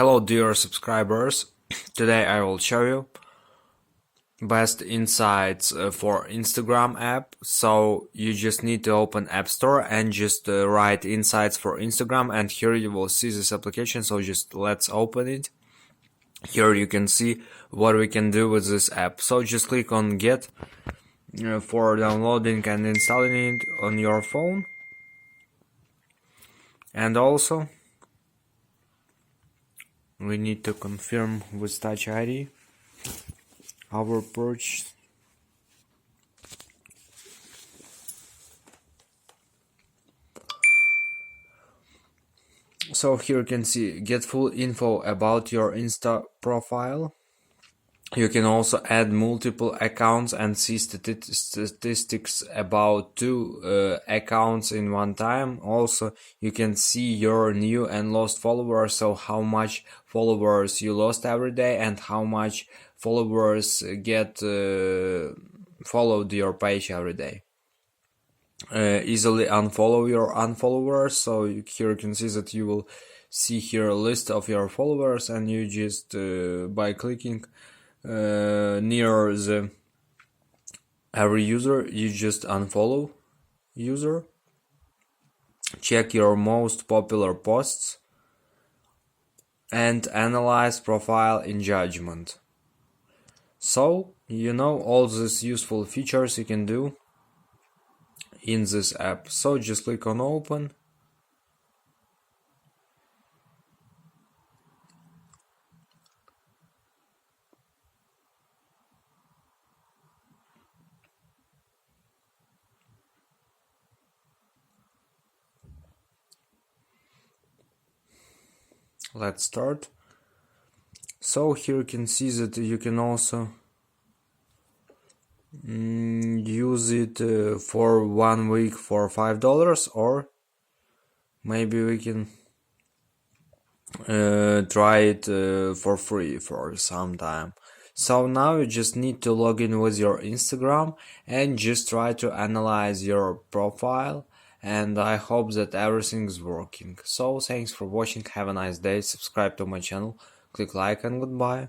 Hello dear subscribers, today I will show you best insights for Instagram app. So you just need to open App Store and just write insights for Instagram, and here you will see this application. So just let's open it. Here you can see what we can do with this app. So just click on get for downloading and installing it on your phone. And also we need to confirm with Touch ID our purchase. So here you can see get full info about your Insta profile. You can also add multiple accounts and see statistics about two accounts in one time. Also, you can see your new and lost followers, so how much followers you lost every day and how much followers get followed your page every day. Easily unfollow your unfollowers, so here you can see that you will see here a list of your followers, and you just by clicking near the every user, you just unfollow user. Check your most popular posts and analyze profile in judgment. So you know all these useful features you can do in this app. So just click on open. Let's start. So here you can see that you can also use it for 1 week for $5, or maybe we can try it for free for some time. So now you just need to log in with your Instagram and just try to analyze your profile, and I hope that everything's working. So thanks for watching, have a nice day, subscribe to my channel, click like, and goodbye.